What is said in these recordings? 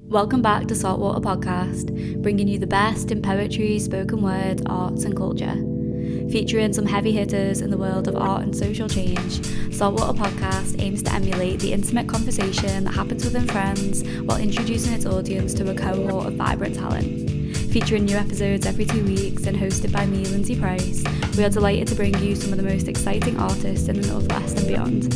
Welcome back to Saltwater Podcast, bringing you the best in poetry, spoken word, arts and culture. Featuring some heavy hitters in the world of art and social change, Saltwater Podcast aims to emulate the intimate conversation that happens within friends while introducing its audience to a cohort of vibrant talent. Featuring new episodes every 2 weeks and hosted by me, Lindsay Price, we are delighted to bring you some of the most exciting artists in the Northwest and beyond.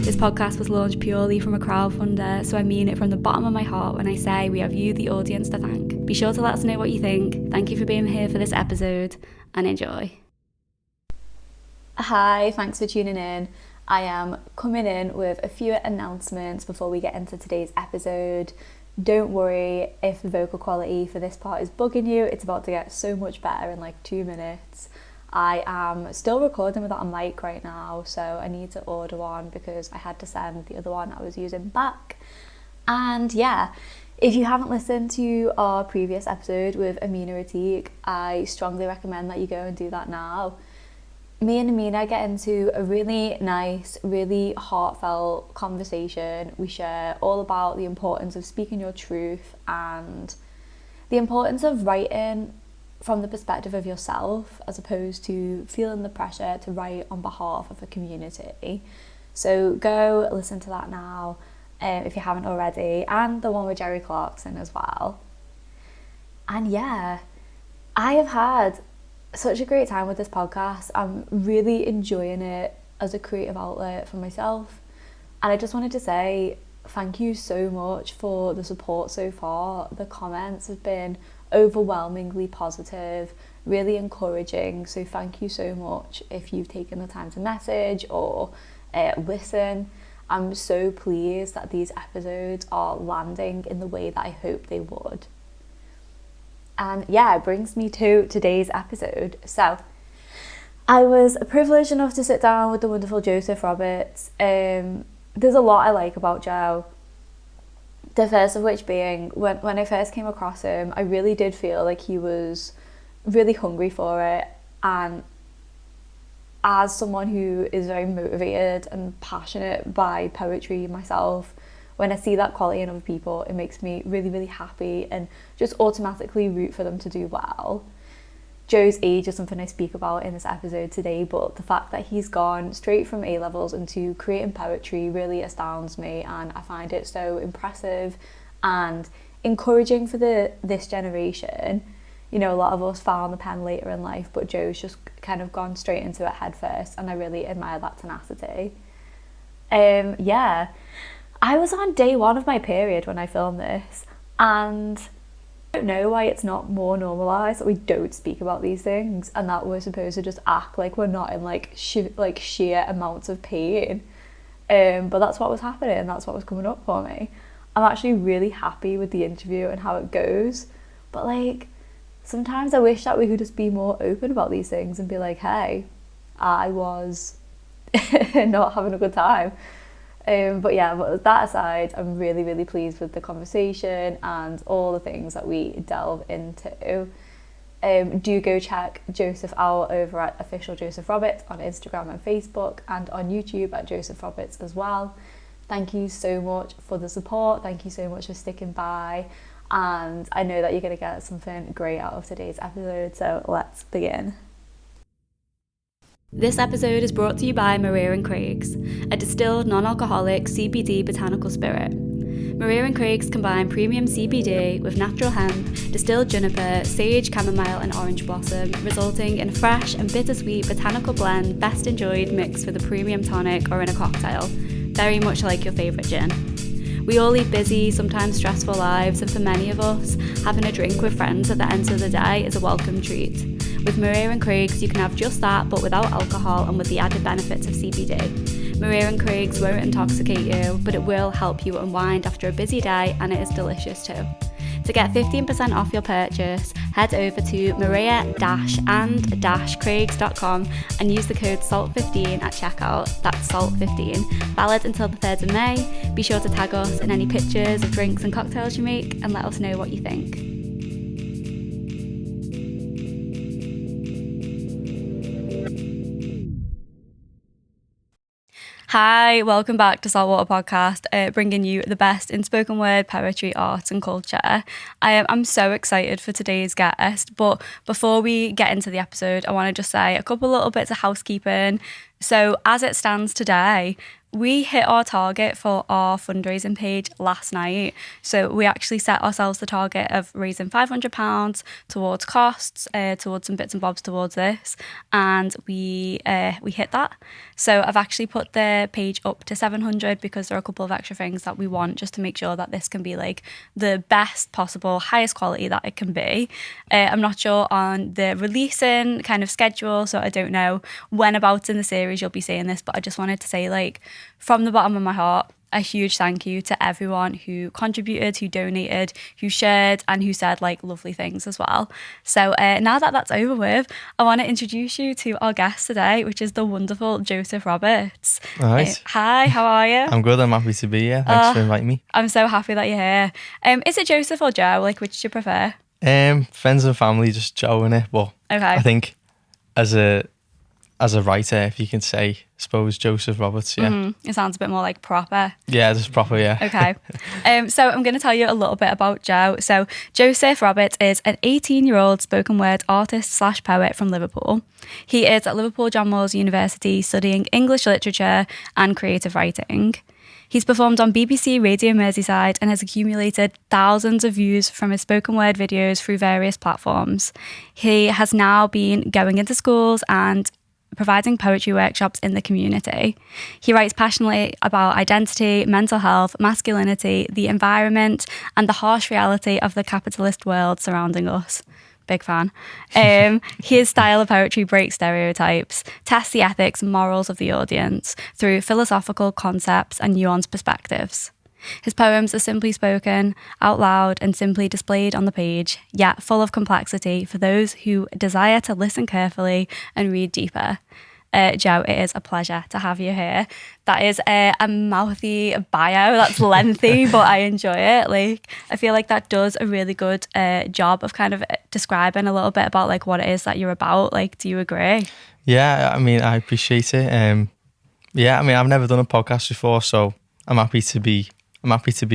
This podcast was launched purely from a crowdfunder, so I mean it from the bottom of my heart when I say we have you, the audience, to thank. Be sure to let us know what you think. Thank you for being here for this episode, and enjoy. Hi, thanks for tuning in. I am coming in with a few announcements before we get into today's episode. Don't worry if the vocal quality for this part is bugging you. It's about to get so much better in like 2 minutes. I am still recording without a mic right now, so I need to order one because I had to send the other one I was using back. And yeah, if you haven't listened to our previous episode with Amina Ratik, I strongly recommend that you go and do that now. Me and Amina get into a really nice, really heartfelt conversation. We share all about the importance of speaking your truth and the importance of writing from the perspective of yourself as opposed to feeling the pressure to write on behalf of a community. So go listen to that now if you haven't already, and the one with Jerry Clarkson as well. And yeah, I have had such a great time with this podcast. I'm really enjoying it as a creative outlet for myself, and I just wanted to say thank you so much for the support so far. The comments have been overwhelmingly positive, really encouraging, so thank you so much if you've taken the time to message or listen. I'm so pleased that these episodes are landing in the way that I hoped they would. And yeah, it brings me to today's episode. So I was privileged enough to sit down with the wonderful Joseph Roberts. There's a lot I like about Joe. The first of which being, when I first came across him, I really did feel like he was really hungry for it. And as someone who is very motivated and passionate by poetry myself, when I see that quality in other people, it makes me really, really happy and just automatically root for them to do well. Joe's age is something I speak about in this episode today, but the fact that he's gone straight from A-levels into creating poetry really astounds me, and I find it so impressive and encouraging for this generation. You know, a lot of us found the pen later in life, but Joe's just kind of gone straight into it head first, and I really admire that tenacity. Yeah. I was on day 1 of my period when I filmed this, and I don't know why it's not more normalised that we don't speak about these things and that we're supposed to just act like we're not in like sheer amounts of pain. But that's what was happening, that's what was coming up for me. I'm actually really happy with the interview and how it goes, but like sometimes I wish that we could just be more open about these things and be like, hey, I was not having a good time. But yeah, but that aside, I'm really, really pleased with the conversation and all the things that we delve into. Do go check Joseph out over at officialjosephroberts on Instagram and Facebook, and on YouTube at Joseph Roberts as well. Thank you so much for the support. Thank you so much for sticking by. And I know that you're going to get something great out of today's episode, so let's begin. This episode is brought to you by Maria & Craig's, a distilled non-alcoholic CBD botanical spirit. Maria & Craig's combine premium CBD with natural hemp, distilled juniper, sage, chamomile and orange blossom, resulting in a fresh and bittersweet botanical blend best enjoyed mixed with a premium tonic or in a cocktail, very much like your favourite gin. We all lead busy, sometimes stressful lives, and for many of us, having a drink with friends at the end of the day is a welcome treat. With Maria & Craig's, you can have just that, but without alcohol and with the added benefits of CBD. Maria & Craig's won't intoxicate you, but it will help you unwind after a busy day, and it is delicious too. To get 15% off your purchase, head over to maria-and-craigs.com and use the code SALT15 at checkout. That's SALT15. Valid until the 3rd of May. Be sure to tag us in any pictures of drinks and cocktails you make and let us know what you think. Hi, welcome back to Saltwater Podcast, bringing you the best in spoken word, poetry, arts and culture. I'm so excited for today's guest, but before we get into the episode, I want to just say a couple little bits of housekeeping. So as it stands today, we hit our target for our fundraising page last night. So we actually set ourselves the target of raising £500 towards costs, towards some bits and bobs towards this, and we hit that. So I've actually put the page up to 700 because there are a couple of extra things that we want just to make sure that this can be like the best possible, highest quality that it can be. I'm not sure on the releasing kind of schedule, so I don't know when about in the series you'll be seeing this, but I just wanted to say, like, from the bottom of my heart, a huge thank you to everyone who contributed, who donated, who shared, and who said like lovely things as well. So now that that's over with, I want to introduce you to our guest today, which is the wonderful Joseph Roberts. All right. Hi, how are you? I'm good. I'm happy to be here. Thanks for inviting me. I'm so happy that you're here. Is it Joseph or Joe? Like, which do you prefer? Friends and family, just Joe in it. But Okay. I think as a writer, if you can say, I suppose Joseph Roberts, yeah. Mm-hmm. It sounds a bit more like proper. Yeah, just proper, yeah. Okay. So I'm going to tell you a little bit about Joe. So Joseph Roberts is an 18-year-old spoken word artist / poet from Liverpool. He is at Liverpool John Moores University studying English literature and creative writing. He's performed on BBC Radio Merseyside and has accumulated thousands of views from his spoken word videos through various platforms. He has now been going into schools and providing poetry workshops in the community. He writes passionately about identity, mental health, masculinity, the environment, and the harsh reality of the capitalist world surrounding us. Big fan. His style of poetry breaks stereotypes, tests the ethics and morals of the audience through philosophical concepts and nuanced perspectives. His poems are simply spoken, out loud, and simply displayed on the page, yet full of complexity for those who desire to listen carefully and read deeper. Joe, it is a pleasure to have you here. That is a mouthy bio. That's lengthy, but I enjoy it. Like, I feel like that does a really good job of kind of describing a little bit about like what it is that you're about. Like, do you agree? Yeah, I mean, I appreciate it. Yeah, I mean, I've never done a podcast before, so I'm happy to be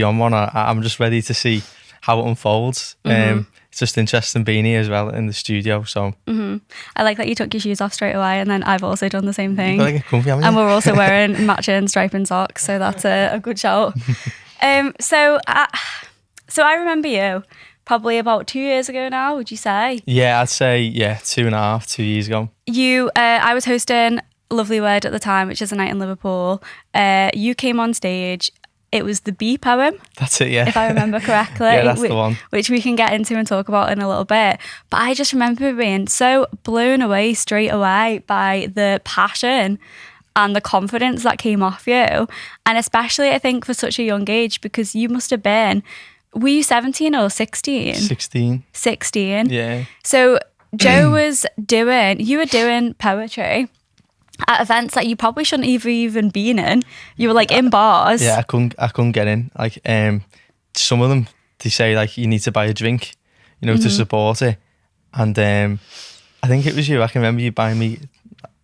on one. I'm just ready to see how it unfolds. Mm-hmm. It's just interesting being here as well in the studio. So I like that you took your shoes off straight away, and then I've also done the same thing. You've got to get comfy, haven't you? And we're also wearing matching striping socks, so that's a good shout. So I remember you probably about 2 years ago now, would you say? Yeah, I'd say 2 years ago. I was hosting Lovely Word at the time, which is a night in Liverpool. You came on stage. It was the Bee poem. That's it, yeah. If I remember correctly. Yeah, that's the one. Which we can get into and talk about in a little bit. But I just remember being so blown away straight away by the passion and the confidence that came off you. And especially, I think, for such a young age, because you must have been, were you 17 or 16? 16. 16. Yeah. So Joe you were doing poetry at events that you probably shouldn't have even been in. You were like in bars. Yeah, I couldn't get in. Like, some of them, they say like you need to buy a drink, to support it. And I think it was you. I can remember you buying me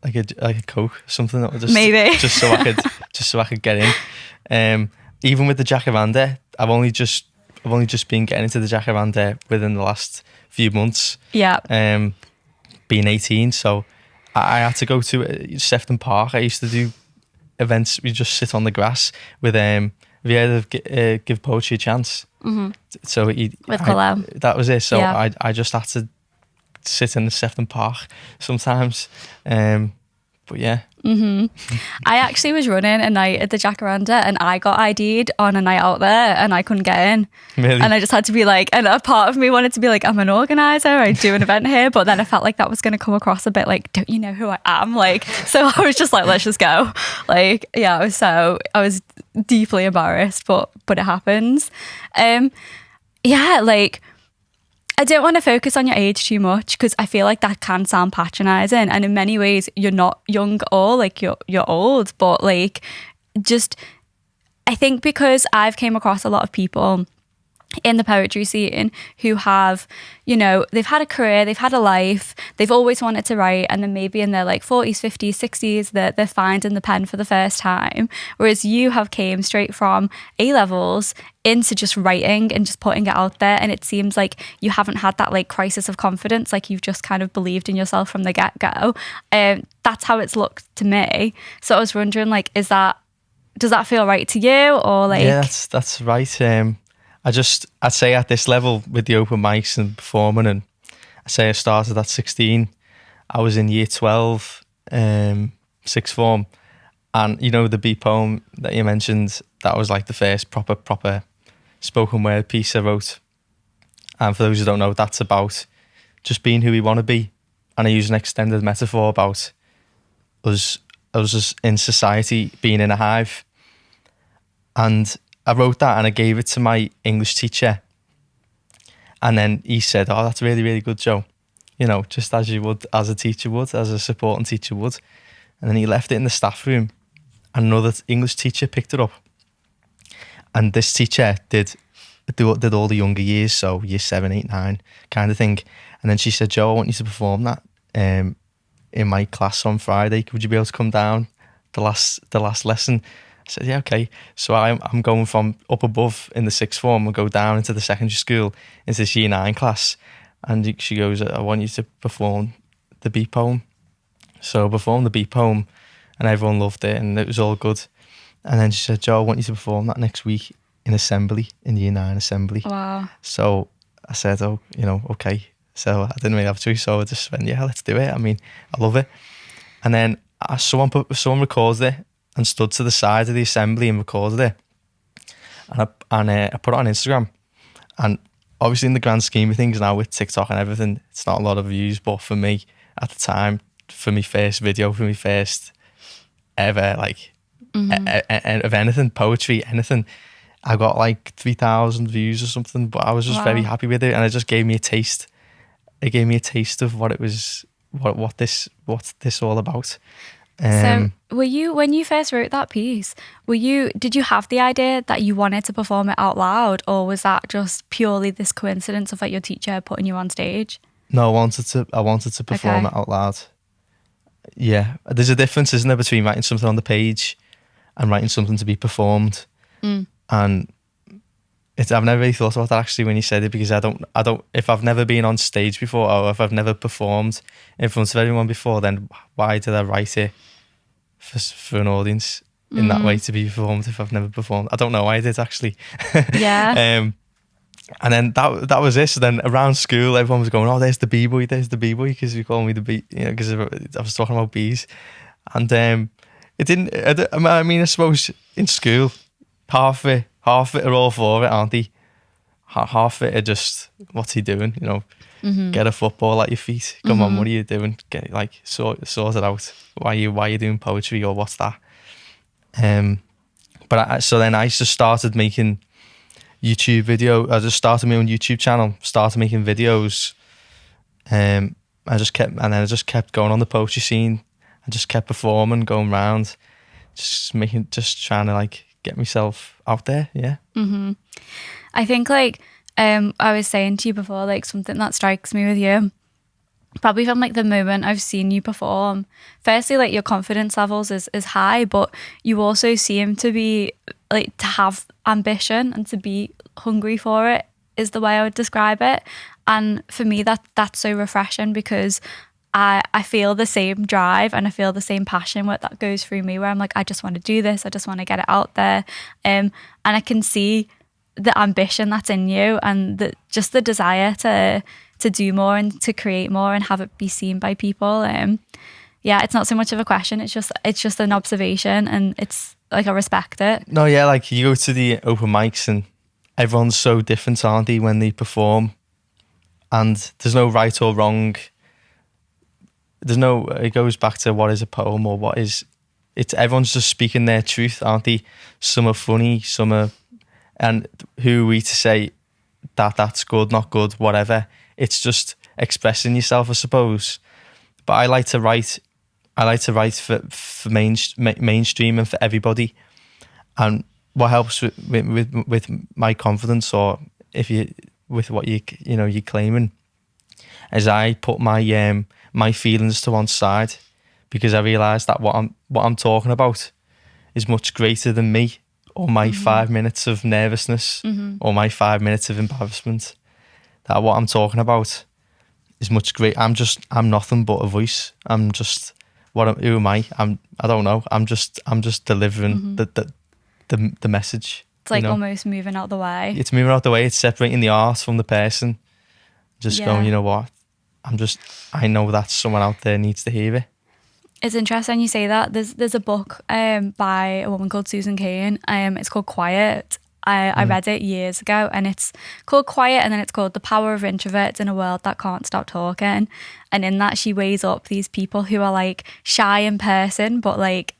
like a Coke or something, that was just maybe just so I could get in. Even with the Jacaranda, I've only just been getting into the Jacaranda within the last few months. Yeah. Being 18, so I had to go to Sefton Park. I used to do events. We just sit on the grass with have you heard of Give Poetry a Chance? Mm-hmm. So with Colo. That was it. So yeah. I just had to sit in the Sefton Park sometimes. But yeah. Mm-hmm. I actually was running a night at the Jacaranda and I got ID'd on a night out there and I couldn't get in. Really? And I just had to be like, and a part of me wanted to be like, I'm an organizer, I do an event here, but then I felt like that was going to come across a bit like, don't you know who I am? Like, so I was just like, let's just go. Like, yeah, I was deeply embarrassed, but it happens. Yeah, like, I don't want to focus on your age too much because I feel like that can sound patronising, and in many ways you're not young or like you're old, but like just I think because I've came across a lot of people in the poetry scene who have, you know, they've had a career, they've had a life, they've always wanted to write, and then maybe in their like 40s, 50s, 60s they're finding the pen for the first time, whereas you have came straight from A-levels into just writing and just putting it out there, and it seems like you haven't had that like crisis of confidence, like you've just kind of believed in yourself from the get-go. That's how it's looked to me. So I was wondering, like, does that feel right to you, or like? Yeah, that's right. I'd say at this level with the open mics and performing, and I say I started at 16. I was in year 12, sixth form, and you know the B poem that you mentioned, that was like the first proper spoken word piece I wrote. And for those who don't know, that's about just being who we want to be, and I use an extended metaphor about us just in society being in a hive. And I wrote that and I gave it to my English teacher. And then he said, "Oh, that's really, really good, Joe. You know, just as you would, as a teacher would, as a supporting teacher would." And then he left it in the staff room. And another English teacher picked it up. And this teacher did all the younger years, so year 7, 8, 9 kind of thing. And then she said, "Joe, I want you to perform that in my class on Friday. Would you be able to come down the last lesson?" I said, "Yeah, okay." So I'm going from up above in the sixth form and go down into the secondary school into this year 9 class. And she goes, "I want you to perform the B poem." So I performed the B poem and everyone loved it and it was all good. And then she said, "Joe, I want you to perform that next week in assembly, in year 9 assembly." Wow. So I said, "Oh, you know, okay." So I didn't really have a choice, so I just went, "Yeah, let's do it. I mean, I love it." And then someone recorded it and stood to the side of the assembly and recorded it. And I put it on Instagram. And obviously in the grand scheme of things now with TikTok and everything, it's not a lot of views. But for me, at the time, for my first video, for my first ever, like, of anything, poetry, anything, I got like 3,000 views or something. But I was just very happy with it. And it just gave me a taste. It gave me a taste of what it was, what's this all about. So were you, when you first wrote that piece, did you have the idea that you wanted to perform it out loud, or was that just purely this coincidence of like your teacher putting you on stage? No, I wanted to perform it out loud. Yeah, there's a difference, isn't there, between writing something on the page and writing something to be performed. And I've never really thought about that actually when you said it, because I don't. If I've never been on stage before, or if I've never performed in front of anyone before, then why did I write it for an audience in that way to be performed if I've never performed? I don't know why I did actually. Yeah. And then that was it. So then around school, everyone was going, "Oh, there's the B-boy, because you call me the B," you know, because I was talking about bees. And it didn't. I mean, I suppose in school, half of it are all for it, aren't they? Half of it are just, what's he doing? You know, get a football at your feet. Come on, what are you doing? Get like sort it out. Why are you doing poetry, or what's that? So then I just started making YouTube video. I just started my own YouTube channel. Started making videos. I just kept going on the poetry scene. I just kept performing, going around, just trying to like get myself out there. Yeah. I think like I was saying to you before, like something that strikes me with you, probably from like the moment I've seen you perform, firstly like your confidence levels is high, but you also seem to be like to have ambition and to be hungry for it, is the way I would describe it. And for me that's so refreshing, because I feel the same drive and I feel the same passion that goes through me, where I'm like, I just want to do this, I just want to get it out there, and I can see the ambition that's in you, and just the desire to do more and to create more and have it be seen by people. Yeah, it's not so much of a question, it's just an observation, and it's like I respect it. No, yeah, like you go to the open mics and everyone's so different, aren't they, when they perform, and there's no right or wrong. It goes back to what is a poem, or it's everyone's just speaking their truth, aren't they? Some are funny, some are, and who are we to say that's good, not good, whatever. It's just expressing yourself, I suppose. But I like to write for mainstream and for everybody. And what helps with my confidence, or if you with what you're claiming, is I put my my feelings to one side, because I realise that what I'm talking about is much greater than me, or my 5 minutes of nervousness, or my 5 minutes of embarrassment. That what I'm talking about is much great. I'm nothing but a voice. I'm just who am I? I don't know. I'm just delivering the message. It's like almost moving out the way. It's moving out the way. It's separating the art from the person. Just going, you know what? I know that someone out there needs to hear it. It's interesting you say that. There's a book by a woman called Susan Cain. It's called Quiet. I read it years ago, and it's called Quiet, and then it's called The Power of Introverts in a World That Can't Stop Talking. And in that, she weighs up these people who are like shy in person, but like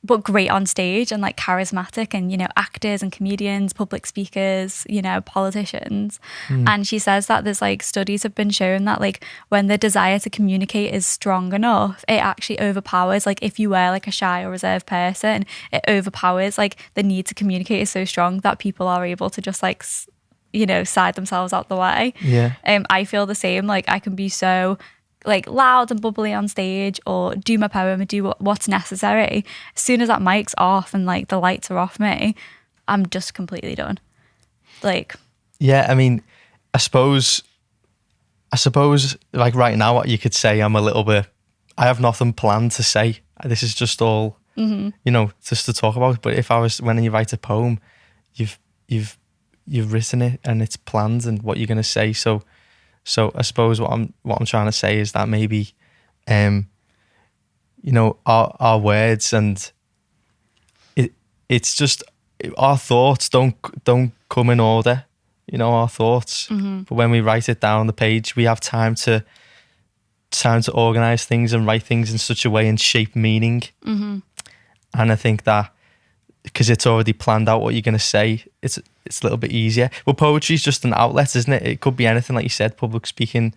but great on stage and like charismatic, and actors and comedians, public speakers, politicians. And she says that there's like studies have been shown that like when the desire to communicate is strong enough, it actually overpowers, like if you were like a shy or reserved person, it overpowers, like the need to communicate is so strong that people are able to just like side themselves out the way. I feel the same. Like I can be so like loud and bubbly on stage, or do my poem and do what's necessary. As soon as that mic's off and like the lights are off me, I'm just completely done. Like, yeah, I mean, I suppose like right now, what you could say, I have nothing planned to say. This is just all, just to talk about. But when you write a poem, you've written it and it's planned and what you're going to say. So I suppose what I'm trying to say is that maybe, our words and it's just our thoughts don't come in order, our thoughts. But when we write it down on the page, we have time to organize things and write things in such a way and shape meaning. And I think that because it's already planned out what you're going to say, it's a little bit easier. Well, poetry is just an outlet, isn't it? It could be anything, like you said, public speaking,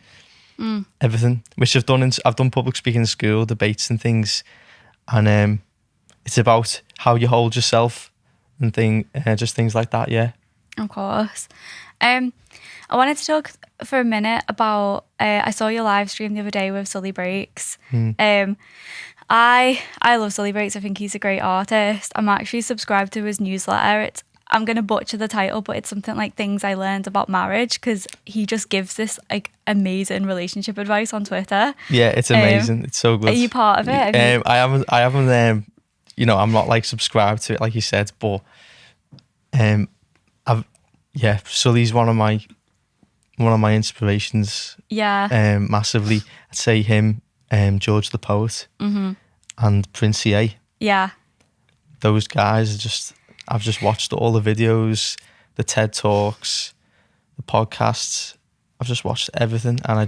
everything. Which I've done public speaking in school, debates and things, and it's about how you hold yourself and just things like that. Yeah, of course. I wanted to talk for a minute about. I saw your live stream the other day with Sully Breaks. I love Sully Breaks. I think he's a great artist. I'm actually subscribed to his newsletter. I'm going to butcher the title, but it's something like Things I Learned About Marriage, because he just gives this like amazing relationship advice on Twitter. Yeah, it's amazing. It's so good. Are you part of it? I haven't I'm not like subscribed to it like you said, but Sully's one of my inspirations. Yeah. Massively. I'd say him, George the Poet, and Prince EA. Yeah. Those guys are just. I've just watched all the videos, the TED Talks, the podcasts. I've just watched everything, and I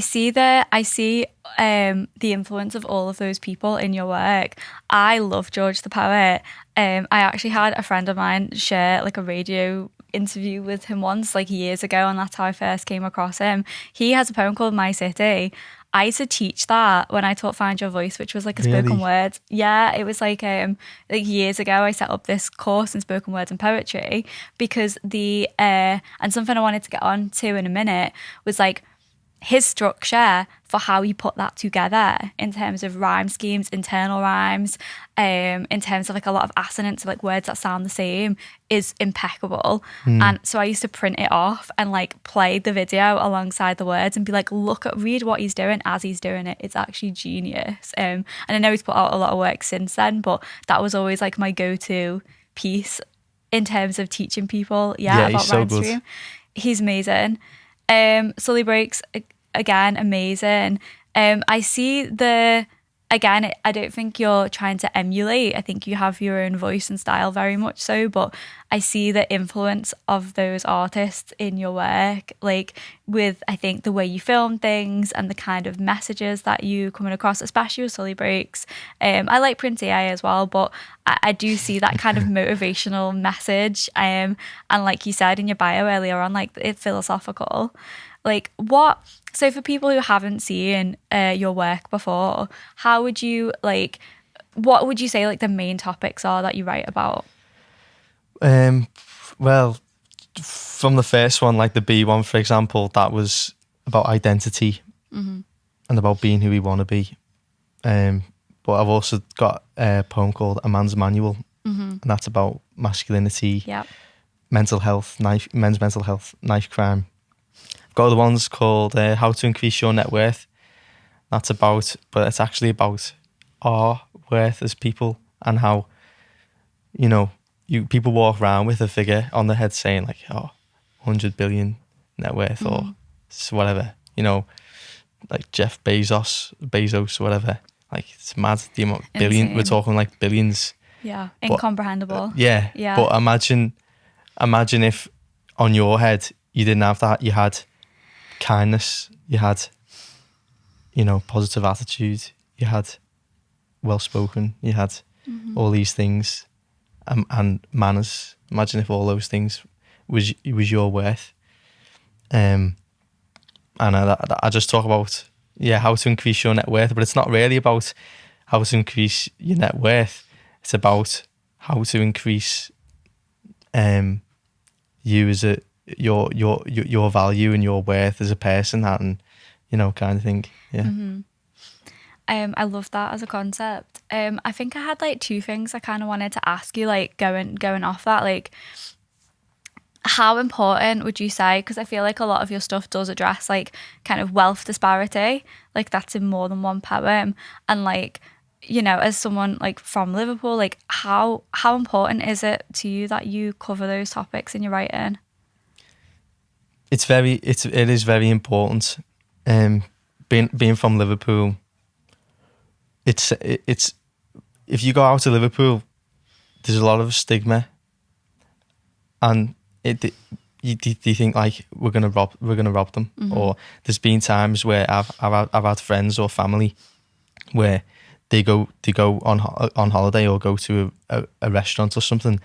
see the influence of all of those people in your work. I love George the Poet. I actually had a friend of mine share like a radio interview with him once, like years ago, and that's how I first came across him. He has a poem called My City. I used to teach that when I taught Find Your Voice, which was like a spoken word. Yeah, it was like years ago I set up this course in spoken words and poetry, because and something I wanted to get on to in a minute was like his structure for how he put that together in terms of rhyme schemes, internal rhymes, in terms of like a lot of assonance, like words that sound the same, is impeccable. And so I used to print it off and like play the video alongside the words and be like, read what he's doing as he's doing it. It's actually genius. And I know he's put out a lot of work since then, but that was always like my go-to piece in terms of teaching people. Yeah, about he's so rhyme good. stream. He's amazing. Sully Breaks, again, amazing. I see I don't think you're trying to emulate. I think you have your own voice and style very much so, but I see the influence of those artists in your work, like with, I think, the way you film things and the kind of messages that you coming across, especially with Sully Breaks. I like Prince AI as well, but I do see that kind of motivational message. And like you said in your bio earlier on, like it's philosophical. Like so for people who haven't seen your work before, what would you say like the main topics are that you write about? Well, from the first one, like the B one, for example, that was about identity and about being who we want to be. But I've also got a poem called A Man's Manual, and that's about masculinity, mental health, men's mental health, knife crime. I've got other ones called How to Increase Your Net Worth. That's about, but it's actually about our worth as people and how, you know, people walk around with a figure on their head saying like, 100 billion net worth or whatever, you know, like Jeff Bezos, whatever. Like, it's mad the amount, billion. We're talking like billions. Yeah, incomprehensible. Yeah. But imagine if on your head you didn't have that. You had kindness. You had, you know, positive attitude. You had well-spoken. You had all these things, and manners. Imagine if all those things was your worth. And I just talk about how to increase your net worth, but it's not really about how to increase your net worth. It's about how to increase you as your value and your worth as a person, and you know, kind of thing. Yeah. I love that as a concept. I think I had like two things I kind of wanted to ask you, like going off that, like how important would you say, because I feel like a lot of your stuff does address like kind of wealth disparity, like that's in more than one poem, and like, you know, as someone like from Liverpool, like how important is it to you that you cover those topics in your writing? It is very important. Being from Liverpool, it's if you go out to Liverpool, there's a lot of stigma, and you think like we're gonna rob them, or there's been times where I've had friends or family where they go on holiday or go to a restaurant or something,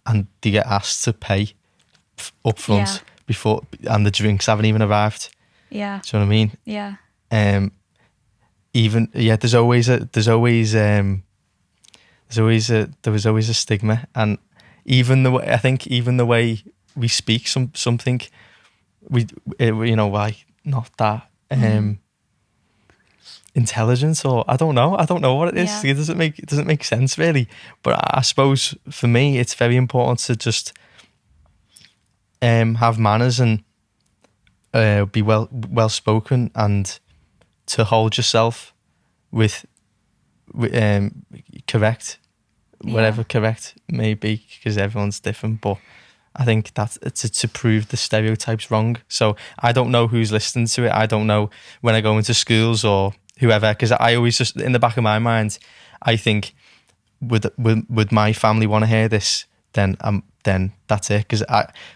and they get asked to pay up front before, and the drinks haven't even arrived. Yeah. Do you know what I mean? Yeah. There was always a stigma, and even the way we speak something, you know, why not that intelligence, or I don't know what it is. It doesn't make sense really, but I suppose for me it's very important to just have manners and be well spoken, and to hold yourself with correct, whatever correct may be, because everyone's different. But I think that's to prove the stereotypes wrong. So I don't know who's listening to it. I don't know when I go into schools or whoever, because I always just, in the back of my mind, I think would my family want to hear this, then that's it. Because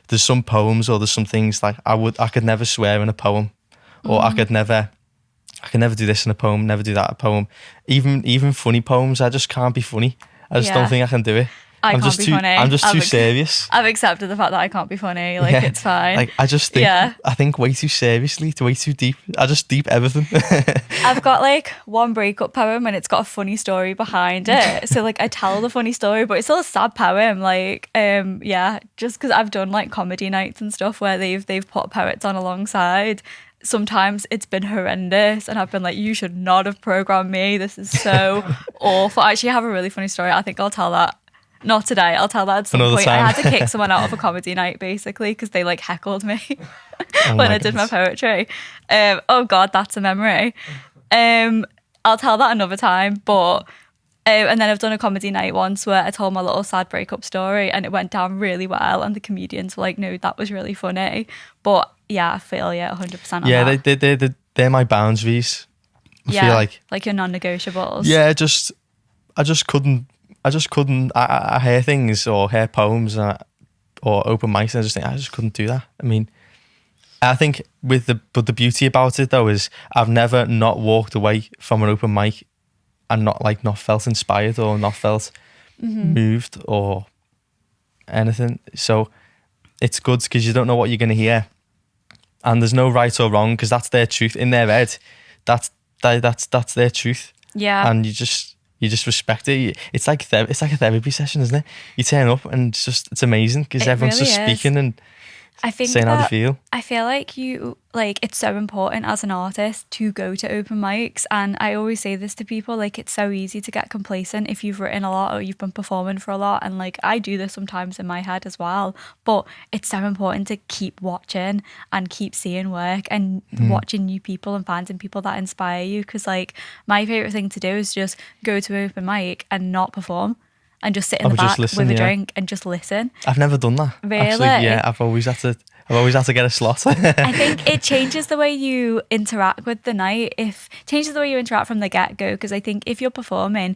there's some poems, or there's some things like I could never swear in a poem, or I could never do this in a poem, never do that in a poem. Even funny poems, I just can't be funny. I just don't think I can do it. I'm just too serious. I've accepted the fact that I can't be funny. Like, it's fine. Like, I just think, I think way too seriously, way too deep. I just deep everything. I've got like one breakup poem and it's got a funny story behind it. So like I tell the funny story, but it's still a sad poem. Like, just because I've done like comedy nights and stuff where they've put poets on alongside. Sometimes it's been horrendous and I've been like, you should not have programmed me. This is so awful. I actually have a really funny story. I think I'll tell that. Not today. I'll tell that at some point. Time. I had to kick someone out of a comedy night basically because they like heckled me when I did my poetry. Oh God, that's a memory. I'll tell that another time. But and then I've done a comedy night once where I told my little sad breakup story and it went down really well, and the comedians were like, "No, that was really funny." But yeah, I feel 100% on that. They're my boundaries. I feel like your non-negotiables. Yeah, I just couldn't. I hear things or hear poems or open mics, and I just think I just couldn't do that. I mean, I think but the beauty about it though is I've never not walked away from an open mic and not felt inspired or not felt moved or anything. So it's good because you don't know what you're going to hear, and there's no right or wrong because that's their truth in their head. That's their truth. Yeah, and you just You just respect it. It's like it's like a therapy session, isn't it? You turn up and it's amazing because everyone's really just is. speaking and I think saying how they that feel. I feel like it's so important as an artist to go to open mics, and I always say this to people, like it's so easy to get complacent if you've written a lot or you've been performing for a lot, and like I do this sometimes in my head as well, but it's so important to keep watching and keep seeing work and watching new people and finding people that inspire you, because like my favorite thing to do is just go to an open mic and not perform and just sit in the back listen, with a yeah. drink and just listen. I've never done that. Really? Actually, yeah, I've always had to get a slot. I think it changes the way you interact with the night. Changes the way you interact from the get-go, because I think if you're performing,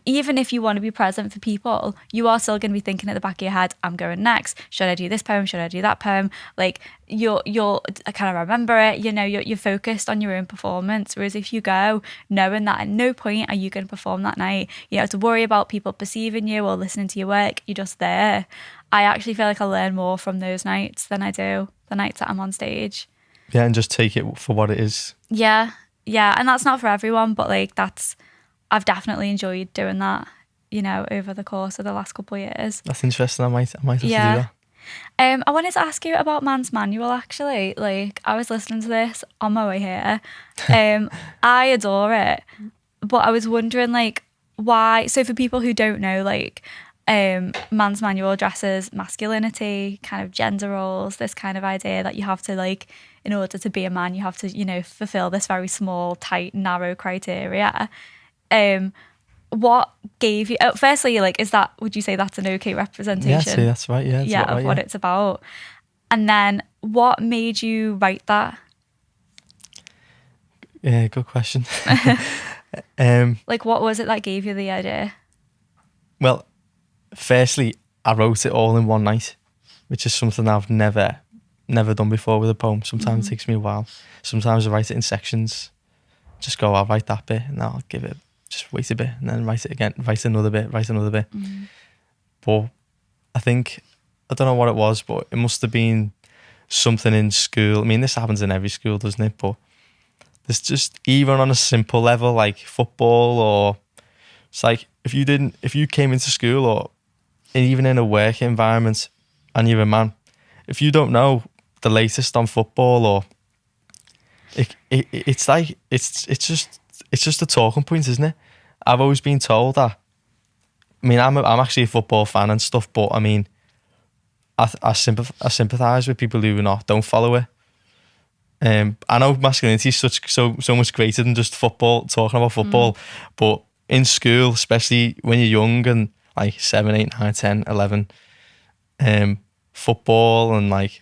even if you want to be present for people, you are still going to be thinking at the back of your head, I'm going next. Should I do this poem? Should I do that poem? Like you'll kind of remember it, you're focused on your own performance. Whereas if you go knowing that at no point are you going to perform that night, you don't have to worry about people perceiving you or listening to your work, you're just there. I actually feel like I learn more from those nights than I do the nights that I'm on stage. Yeah, and just take it for what it is. Yeah, and that's not for everyone, but like I've definitely enjoyed doing that, over the course of the last couple of years. That's interesting. I might have to do that. I wanted to ask you about Man's Manual, actually. Like, I was listening to this on my way here. I adore it, but I was wondering, like, why. So for people who don't know, like, Man's Manual addresses masculinity, kind of gender roles, this kind of idea that you have to, like, in order to be a man, you have to, fulfill this very small, tight, narrow criteria. What gave you, firstly, like, would you say that's an okay representation? Yeah, see, that's right. Yeah, of what it's about. And then what made you write that? Yeah, good question. Like, what was it that gave you the idea? Well, firstly, I wrote it all in one night, which is something I've never done before with a poem. Sometimes it takes me a while. Sometimes I write it in sections. Just go, I'll write that bit and I'll give it, just wait a bit and then write it again, write another bit. But I think, I don't know what it was, but it must have been something in school. I mean, this happens in every school, doesn't it? But there's just, even on a simple level, like football, or it's like, if you came into school or even in a work environment and you're a man, if you don't know the latest on football, or it's like, it's just a talking point, isn't it? I've always been told that. I mean, I'm actually a football fan and stuff, but I mean, I sympathise with people who don't follow it. I know masculinity is so much greater than just football, talking about football, but in school, especially when you're young and like 7, 8, 9, 10, 11, football and like,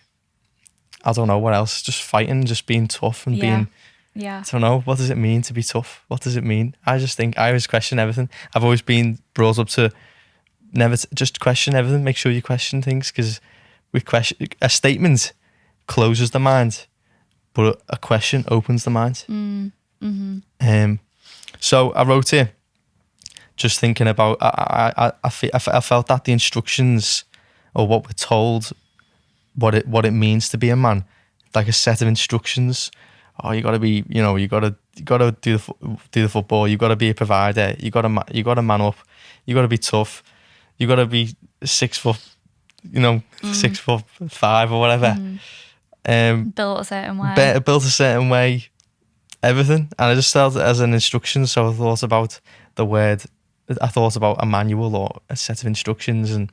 I don't know what else, just fighting, just being tough and being, I don't know, what does it mean to be tough? What does it mean? I just think I always question everything. I've always been brought up to never just question everything. Make sure you question things, because a statement closes the mind, but a question opens the mind. So I wrote it just thinking about, I felt that the instructions, or what we're told, what it means to be a man, like a set of instructions. Oh, you got to be, you got to do the football. You got to be a provider. You got to man up. You got to be tough. You got to be 6 foot, 6'5" or whatever. Built a certain way. Built a certain way. Everything, and I just felt it as an instruction. So I thought about the word. I thought about a manual or a set of instructions and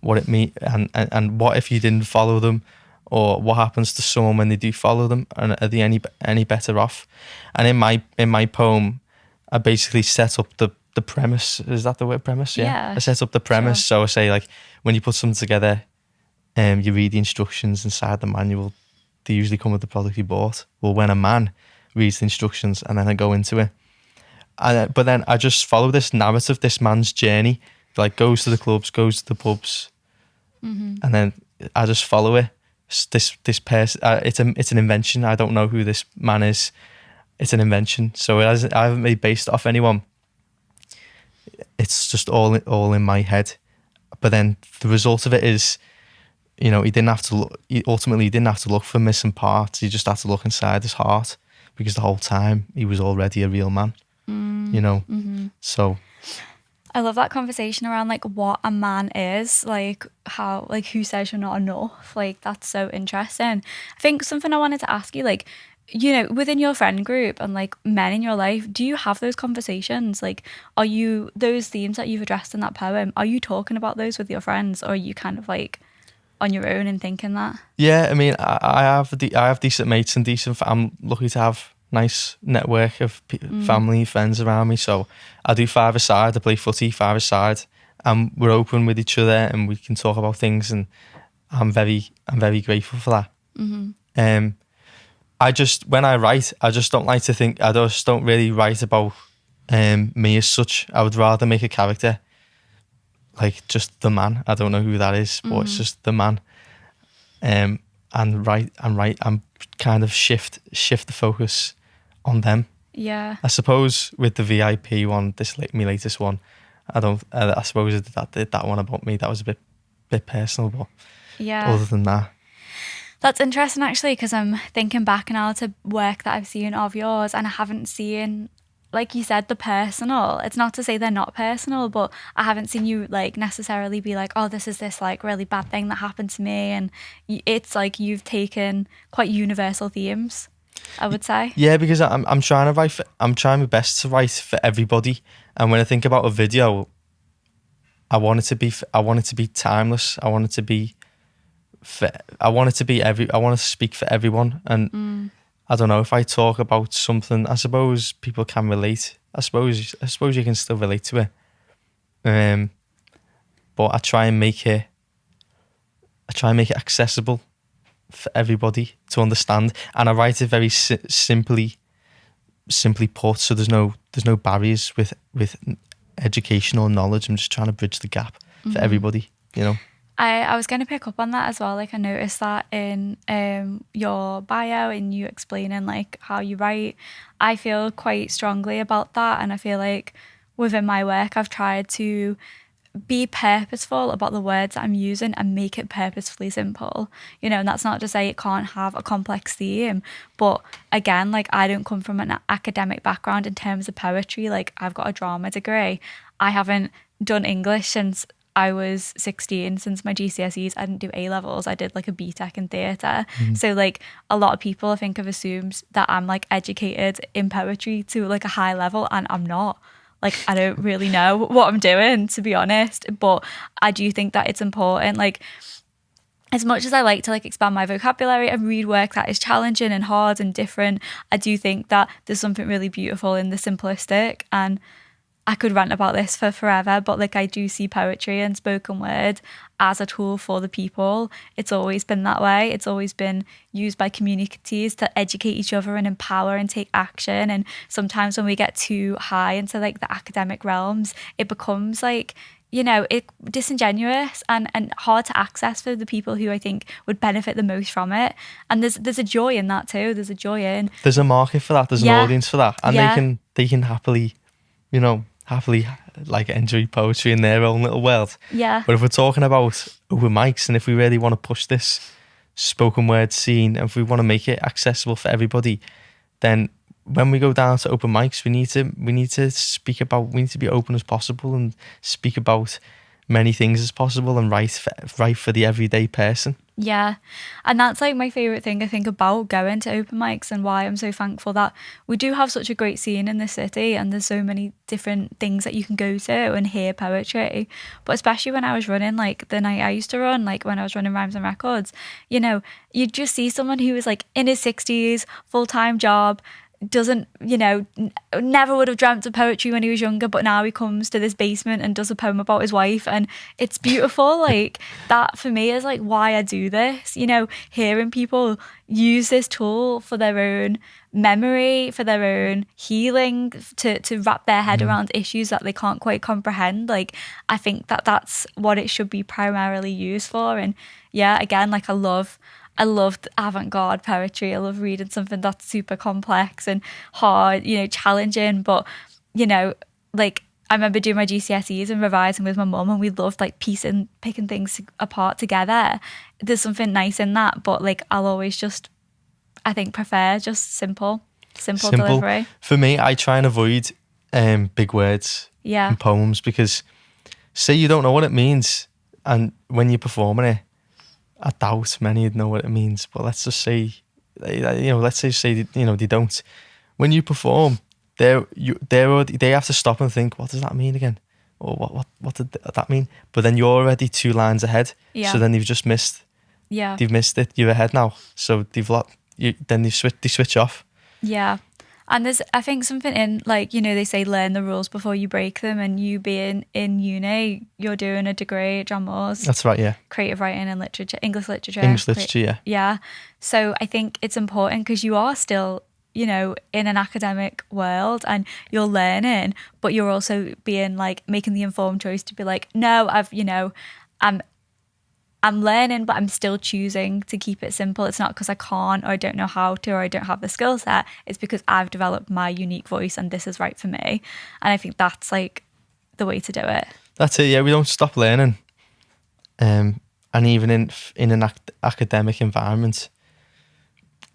what it means, and what if you didn't follow them, or what happens to someone when they do follow them, and are they any better off? And in my poem, I basically set up the premise. Is that the word, premise? Yeah. I set up the premise. Sure. So I say, like, when you put something together, you read the instructions inside the manual. They usually come with the product you bought. Well, when a man reads the instructions, and then I go into it, but then I just follow this narrative, this man's journey. Like, goes to the clubs, goes to the pubs, and then I just follow it. This person, it's an invention. I don't know who this man is. It's an invention, so I haven't really based it off anyone. It's just all in my head. But then the result of it is, he didn't have to look. Ultimately, he didn't have to look for missing parts. He just had to look inside his heart, because the whole time he was already a real man. you know. So I love that conversation around like what a man is, like how, like who says you're not enough. Like that's so interesting. I think something I wanted to ask you, like, you know, within your friend group and like men in your life, do you have those conversations? Like, are you, those themes that you've addressed in that poem, are you talking about those with your friends, or are you kind of like on your own and thinking that? yeah, I mean, I have decent mates and decent. I'm lucky to have nice network of family friends around me. So I do five-a-side. I play footy five-a-side, and we're open with each other, and we can talk about things. And I'm very grateful for that. I just, when I write, I just don't like to think. I just don't really write about me as such. I would rather make a character, like just the man. I don't know who that is, but it's just the man. And I'm kind of shift the focus on them. Yeah. I suppose with the VIP one, my latest one, I suppose that did that one about me. That was a bit personal, but Yeah. other than that. That's interesting actually, because I'm thinking back now to work that I've seen of yours, and I haven't seen, like you said, the personal. It's not to say they're not personal, but I haven't seen you like necessarily be like, oh, this is this like really bad thing that happened to me. And it's like you've taken quite universal themes, I would say. Yeah, because I'm trying to write. I'm trying my best to write for everybody. And when I think about a video, I want it to be timeless. I want it to be I want to speak for everyone. And I don't know, if I talk about something, I suppose people can relate. I suppose you can still relate to it. But I try and make it accessible for everybody to understand, and I write it very simply put. So there's no barriers with educational knowledge. I'm just trying to bridge the gap for everybody, you know. I was going to pick up on that as well. Like I noticed that in your bio and you explaining like how you write. I feel quite strongly about that, and I feel like within my work I've tried to be purposeful about the words that I'm using and make it purposefully simple, you know. And that's not to say it can't have a complex theme, but again, like I don't come from an academic background in terms of poetry. Like I've got a drama degree. I haven't done English since I was 16, since my GCSEs. I didn't do A-levels. I did like a BTEC in theatre. So like a lot of people I think have assumed that I'm like educated in poetry to like a high level, and I'm not. Like I don't really know what I'm doing, to be honest, but I do think that it's important. Like as much as I like to like expand my vocabulary and read work that is challenging and hard and different, I do think that there's something really beautiful in the simplistic. And I could rant about this for forever, but like I do see poetry and spoken word as a tool for the people. It's always been that way. It's always been used by communities to educate each other and empower and take action. And sometimes when we get too high into like the academic realms, it becomes like, you know, it disingenuous and hard to access for the people who I think would benefit the most from it. And there's a joy in that too. There's a joy in. There's a market for that. There's an audience for that, and they can happily, you know, like enjoy poetry in their own little world. Yeah. But if we're talking about open mics, and if we really want to push this spoken word scene, and if we want to make it accessible for everybody, then when we go down to open mics, we need to be open as possible and speak about many things as possible and write for the everyday person. Yeah. And that's like my favourite thing I think about going to open mics, and why I'm so thankful that we do have such a great scene in this city, and there's so many different things that you can go to and hear poetry. But especially when I was running, like the night I used to run, like when I was running Rhymes and Records, you know, you'd just see someone who was like in his 60s, full-time job, doesn't, you know, never would have dreamt of poetry when he was younger, but now he comes to this basement and does a poem about his wife, and it's beautiful. Like that for me is like why I do this, you know, hearing people use this tool for their own memory, for their own healing, to wrap their head around issues that they can't quite comprehend. Like I think that that's what it should be primarily used for. And yeah, again, like I love avant-garde poetry. I love reading something that's super complex and hard, you know, challenging. But, you know, like I remember doing my GCSEs and revising with my mum, and we loved like picking things apart together. There's something nice in that, but like I'll always just, I think, prefer just simple delivery. For me, I try and avoid big words Yeah. in poems, because say you don't know what it means, and when you're performing it, I doubt many would know what it means. But let's just say, let's say they don't. When you perform, they have to stop and think, what does that mean again? Or what did that mean? But then you're already 2 lines ahead. Yeah. So then you've just missed. Yeah. They've missed it. You're ahead now. So they switch off. Yeah. And there's, I think, something in, like, they say learn the rules before you break them. And you being in uni, you're doing a degree at John Moores. That's right, yeah. Creative writing and literature, English literature. English literature, yeah. Yeah. So I think it's important because you are still, in an academic world and you're learning, but you're also being like, making the informed choice to be like, no, I'm learning, but I'm still choosing to keep it simple. It's not because I can't, or I don't know how to, or I don't have the skill set. It's because I've developed my unique voice and this is right for me. And I think that's like the way to do it. That's it, yeah. We don't stop learning. And even in an academic environment,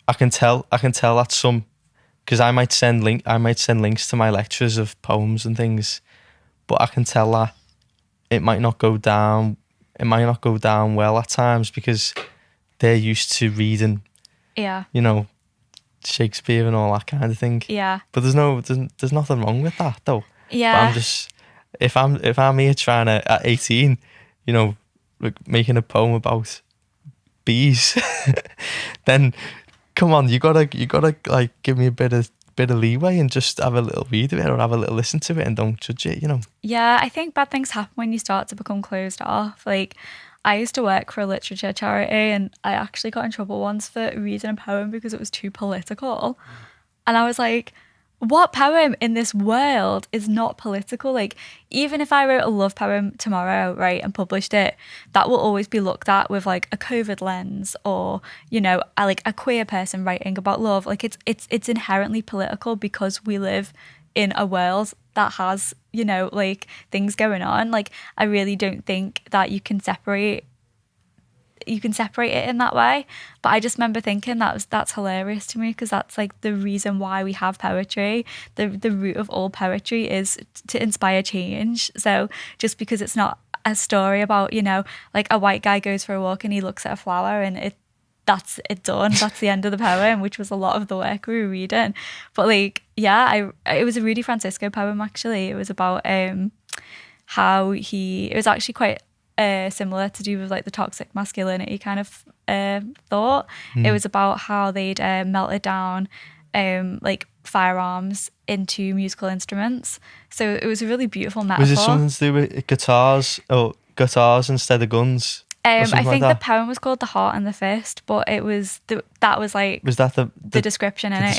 I can tell that some, because I might send links to my lectures of poems and things, but I can tell that it might not go down well at times because they're used to reading, Shakespeare and all that kind of thing. Yeah. But there's nothing wrong with that though. Yeah. But I'm just, if I'm here trying to, at 18, like making a poem about bees, then come on, you gotta like give me a bit of leeway and just have a little read of it or have a little listen to it and don't judge it, Yeah, I think bad things happen when you start to become closed off. Like, I used to work for a literature charity and I actually got in trouble once for reading a poem because it was too political. And I was like, what poem in this world is not political? Like, even if I wrote a love poem tomorrow, right, and published it, that will always be looked at with like a COVID lens, or like a queer person writing about love. Like, it's inherently political because we live in a world that has like things going on. Like, I really don't think that you can separate it in that way. But I just remember thinking that's hilarious to me, because that's like the reason why we have poetry. The root of all poetry is to inspire change. So just because it's not a story about like a white guy goes for a walk and he looks at a flower and that's it done, that's the end of the poem, which was a lot of the work we were reading. But like, yeah, it was a Rudy Francisco poem actually. It was about how it was actually quite similar to do with like the toxic masculinity kind of thought. It was about how they'd melted down like firearms into musical instruments. So it was a really beautiful metaphor. Was it something to do with guitars instead of guns? I think like the poem was called The Heart and the Fist, but it was that was like, was that the description in it?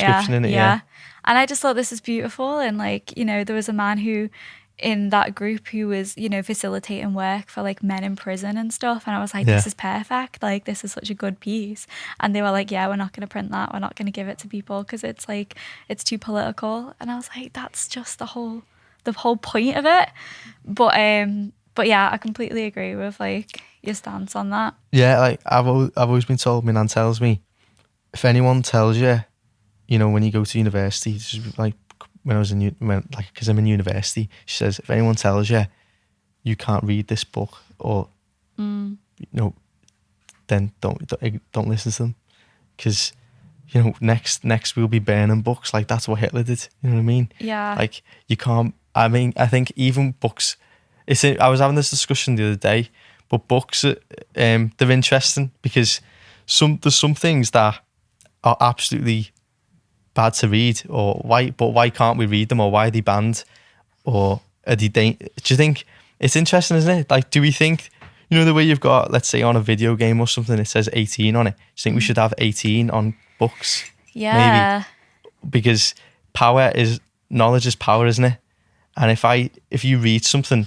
Yeah. And I just thought this is beautiful. And like, there was a man who in that group who was, facilitating work for like men in prison and stuff. And I was like, this is perfect. Like, this is such a good piece. And they were like, yeah, we're not going to print that. We're not going to give it to people because it's like, it's too political. And I was like, that's just the whole point of it. But yeah, I completely agree with like your stance on that. Yeah, like I've always been told, my nan tells me, if anyone tells you, when you go to university, like when I was because I'm in university, she says, if anyone tells you you can't read this book or then don't listen to them, because next we'll be burning books. Like, that's what Hitler did. You know what I mean? Yeah. Like, you can't. I mean, I think even books. I was having this discussion the other day, but books, they're interesting because there's some things that are absolutely bad to read, or why can't we read them, or why are they banned, or are they do you think it's interesting, isn't it? Like, do we think, the way you've got, let's say on a video game or something, it says 18 on it, do you think we should have 18 on books? Yeah. Maybe. Because knowledge is power, isn't it? And if you read something,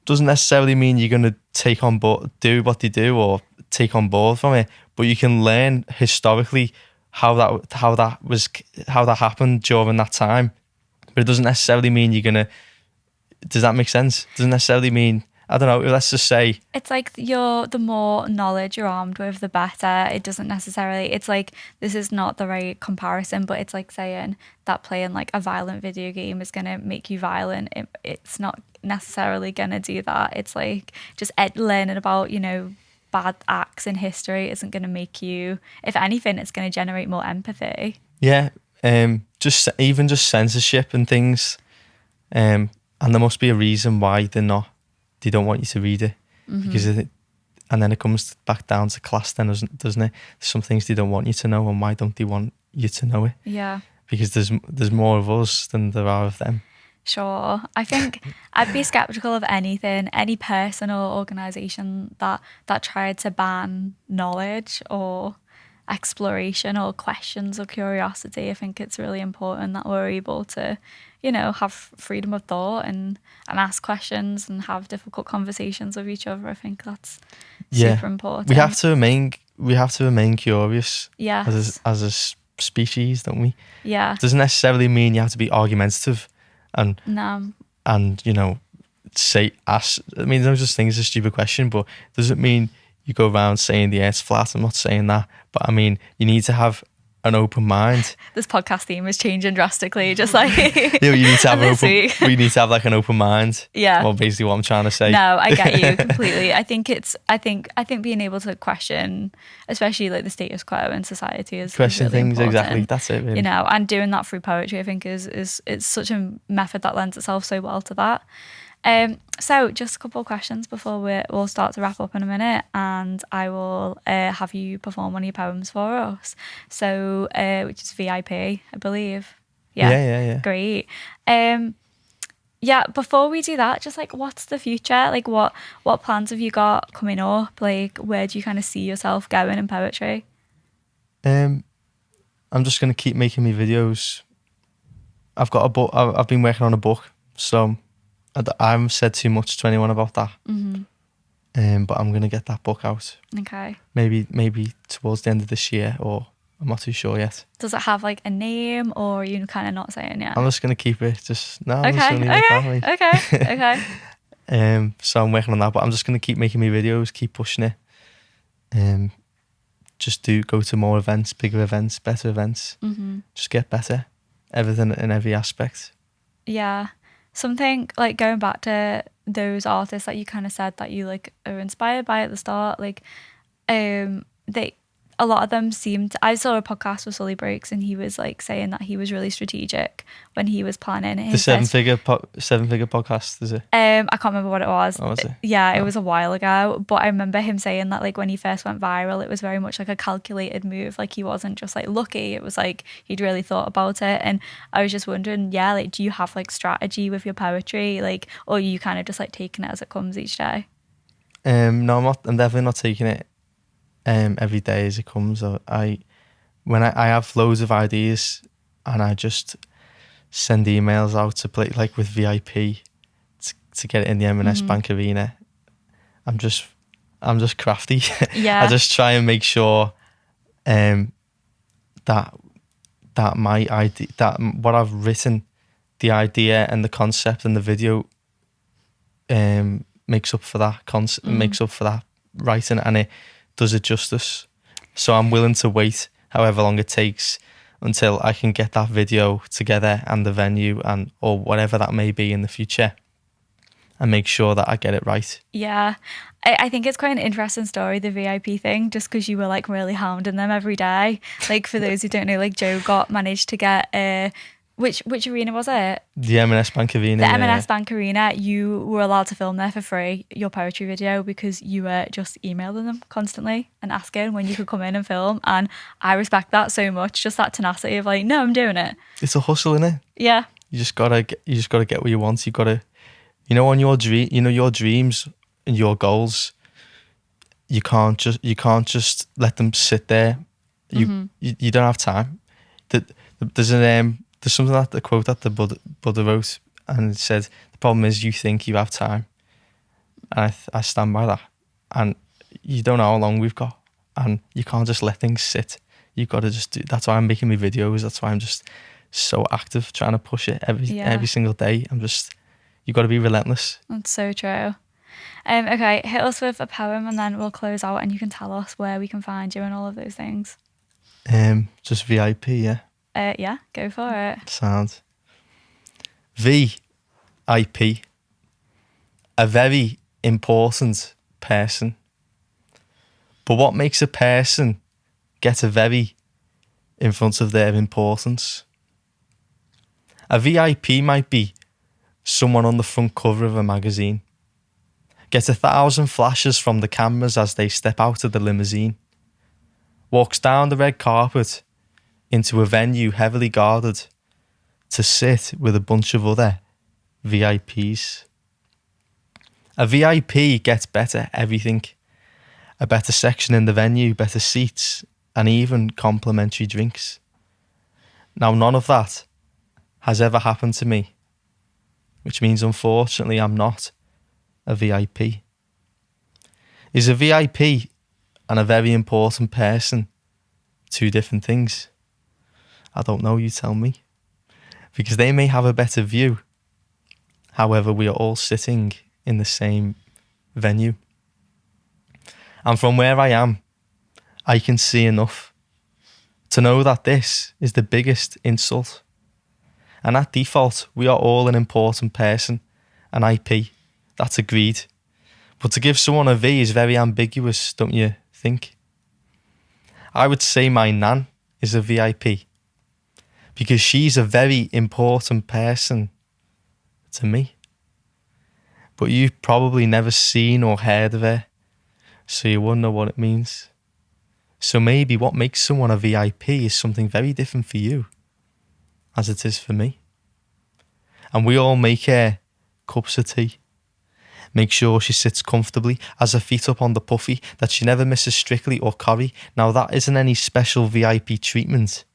doesn't necessarily mean you're going to take on board, do what they do, or take on board from it, but you can learn historically how that happened during that time. But it doesn't necessarily mean you're gonna. Does that make sense? Doesn't necessarily mean I don't know, let's just say, it's like the more knowledge you're armed with, the better. It doesn't necessarily, it's like, this is not the right comparison, but it's like saying that playing like a violent video game is going to make you violent. It's not necessarily going to do that. It's like just learning about, you know, bad acts in history isn't going to make you, if anything, it's going to generate more empathy. yeah, just even just censorship and things, and there must be a reason why they don't want you to read it, because and then it comes back down to class then, doesn't it? Some things they don't want you to know, and why don't they want you to know it? Yeah. Because there's more of us than there are of them. Sure. I think I'd be skeptical of anything, any person or organisation that tried to ban knowledge or exploration or questions or curiosity. I think it's really important that we're able to, you know, have freedom of thought and ask questions and have difficult conversations with each other. I think that's super important. We have to remain curious. Yes. As a species, don't we? Yeah. It doesn't necessarily mean you have to be argumentative and you know, ask. I mean, there's just things a stupid question, but it doesn't mean you go around saying the earth's flat. I'm not saying that, but I mean, you need to have an open mind. This podcast theme is changing drastically, just like you need to have we need to have like an open mind. Yeah. Well, basically what I'm trying to say. No, I get you completely. I think being able to question, especially like the status quo in society, is question really things important. Exactly. That's it. Really. You know, and doing that through poetry, I think is it's such a method that lends itself so well to that. So just a couple of questions before we'll start to wrap up in a minute, and I will have you perform one of your poems for us. So, which is VIP, I believe. Yeah. Great. Before we do that, just like, what's the future? Like, what plans have you got coming up? Like, where do you kind of see yourself going in poetry? I'm just gonna keep making me videos. I've got a book. I've been working on a book, so I haven't said too much to anyone about that. But I'm gonna get that book out. Okay. Maybe towards the end of this year, or I'm not too sure yet. Does it have like a name, or are you kind of not saying yet? I'm just gonna keep it. I'm just gonna leave it Okay. So I'm working on that, but I'm just gonna keep making me videos, keep pushing it. Just go to more events, bigger events, better events. Just get better, everything in every aspect. Yeah. Something like going back to those artists that you kind of said that you like are inspired by at the start, like a lot of them seemed, I saw a podcast with Sully Breaks, and he was like saying that he was really strategic when he was planning his seven figure podcast, is it? I can't remember what it was. Oh, was it? Yeah, it was a while ago, but I remember him saying that like when he first went viral, it was very much like a calculated move. Like he wasn't just like lucky, it was like he'd really thought about it. And I was just wondering, like, do you have like strategy with your poetry, like, or are you kind of just like taking it as it comes each day? No, I'm definitely not taking it every day as it comes. I have loads of ideas, and I just send emails out to play like with VIP to get it in the M&S Bank Arena. I'm just crafty. Yeah. I just try and make sure that my idea, that what I've written, the idea and the concept and the video makes up for that makes up for that writing, and it does it justice. So I'm willing to wait however long it takes until I can get that video together and the venue and or whatever that may be in the future, and make sure that I get it right. Yeah. I think it's quite an interesting story, the VIP thing, just because you were like really hounding them every day. Like for those who don't know, like Joe managed to get which arena was it? The M&S Bank Arena. The M&S Bank Arena. You were allowed to film there for free, your poetry video, because you were just emailing them constantly and asking when you could come in and film. And I respect that so much, just that tenacity of like, no, I'm doing it. It's a hustle, innit? Yeah. You just gotta get what you want. You gotta, on your your dreams and your goals. You can't just let them sit there. You don't have time. There's something that the quote that the Buddha wrote, and it said, the problem is you think you have time. And I stand by that. And you don't know how long we've got, and you can't just let things sit. You've got to just do. That's why I'm making my videos. That's why I'm just so active, trying to push it every single day. You've got to be relentless. That's so true. Okay, hit us with a poem and then we'll close out and you can tell us where we can find you and all of those things. Just VIP, yeah. Yeah, go for it. Sound. VIP. A very important person. But what makes a person get a very in front of their importance? A VIP might be someone on the front cover of a magazine. Get 1,000 flashes from the cameras as they step out of the limousine. Walks down the red carpet into a venue heavily guarded to sit with a bunch of other VIPs. A VIP gets better everything. A better section in the venue, better seats, and even complimentary drinks. Now, none of that has ever happened to me, which means unfortunately I'm not a VIP. Is a VIP and a very important person two different things? I don't know, you tell me. Because they may have a better view. However, we are all sitting in the same venue. And from where I am, I can see enough to know that this is the biggest insult. And at default, we are all an important person, an IP. That's agreed. But to give someone a V is very ambiguous, don't you think? I would say my nan is a VIP because she's a very important person to me. But you've probably never seen or heard of her, so you won't know what it means. So maybe what makes someone a VIP is something very different for you, as it is for me. And we all make her cups of tea. Make sure she sits comfortably, has her feet up on the puffy, that she never misses Strictly or Corrie. Now that isn't any special VIP treatment.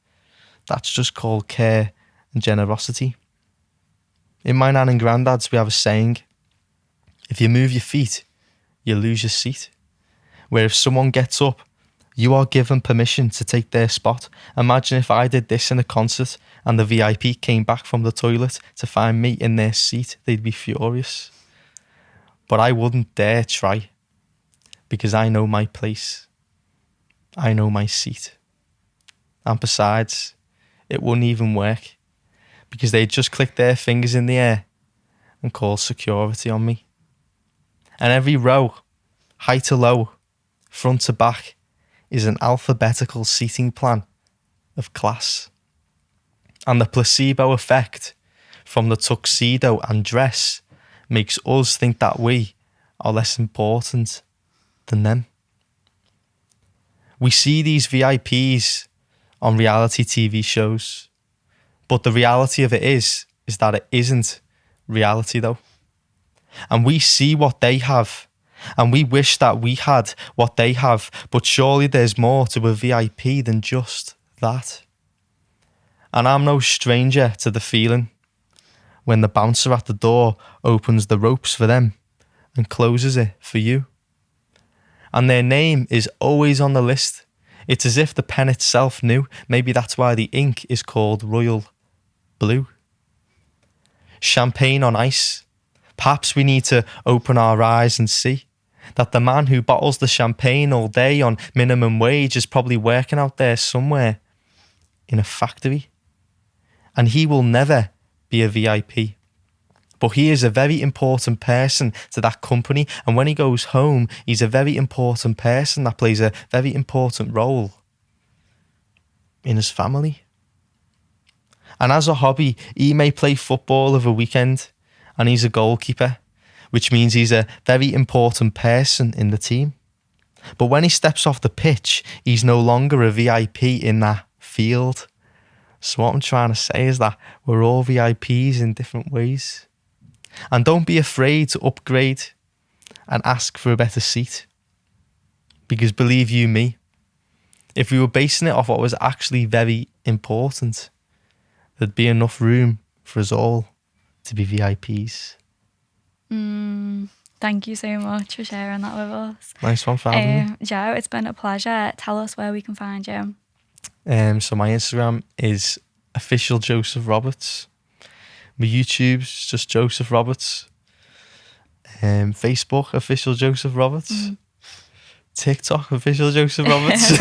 That's just called care and generosity. In my nan and granddad's we have a saying, if you move your feet, you lose your seat. Where if someone gets up, you are given permission to take their spot. Imagine if I did this in a concert and the VIP came back from the toilet to find me in their seat, they'd be furious. But I wouldn't dare try because I know my place. I know my seat. And besides, it wouldn't even work because they'd just click their fingers in the air and call security on me. And every row, high to low, front to back, is an alphabetical seating plan of class. And the placebo effect from the tuxedo and dress makes us think that we are less important than them. We see these VIPs on reality TV shows, but the reality of it is that it isn't reality though. And we see what they have, and we wish that we had what they have, but surely there's more to a VIP than just that. And I'm no stranger to the feeling when the bouncer at the door opens the ropes for them and closes it for you. And their name is always on the list. It's as if the pen itself knew. Maybe that's why the ink is called royal blue. Champagne on ice. Perhaps we need to open our eyes and see that the man who bottles the champagne all day on minimum wage is probably working out there somewhere in a factory. And he will never be a VIP. But he is a very important person to that company. And when he goes home, he's a very important person that plays a very important role in his family. And as a hobby, he may play football of a weekend and he's a goalkeeper, which means he's a very important person in the team. But when he steps off the pitch, he's no longer a VIP in that field. So what I'm trying to say is that we're all VIPs in different ways. And don't be afraid to upgrade and ask for a better seat. Because believe you me, if we were basing it off what was actually very important, there'd be enough room for us all to be VIPs. Thank you so much for sharing that with us. Nice one for having me. Joe, it's been a pleasure. Tell us where we can find you. So my Instagram is officialjosephroberts. My YouTube's just Joseph Roberts. Facebook, Official Joseph Roberts. TikTok, Official Joseph Roberts.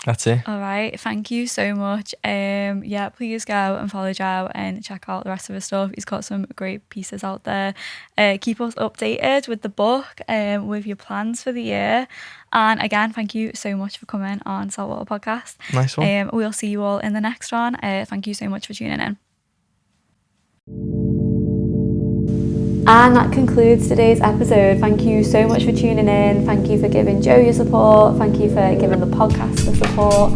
That's it. All right, thank you so much. Yeah, please go and follow Joe and check out the rest of his stuff. He's got some great pieces out there. Keep us updated with the book, with your plans for the year. And again, thank you so much for coming on Saltwater Podcast. Nice one. We'll see you all in the next one. Thank you so much for tuning in. And that concludes today's episode. Thank you so much for tuning in. Thank you for giving Joe your support. Thank you for giving the podcast the support.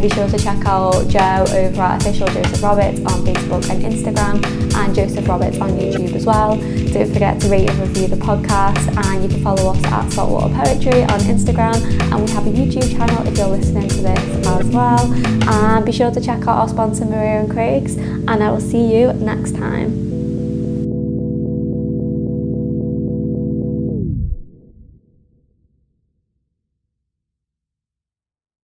Be sure to check out Joe over at Official Joseph Roberts on Facebook and Instagram, and Joseph Roberts on YouTube as well. Don't forget to rate and review the podcast, and you can follow us at Saltwater Poetry on Instagram, and we have a YouTube channel if you're listening to this as well. And be sure to check out our sponsor Maria and Craig's, and I will see you next time.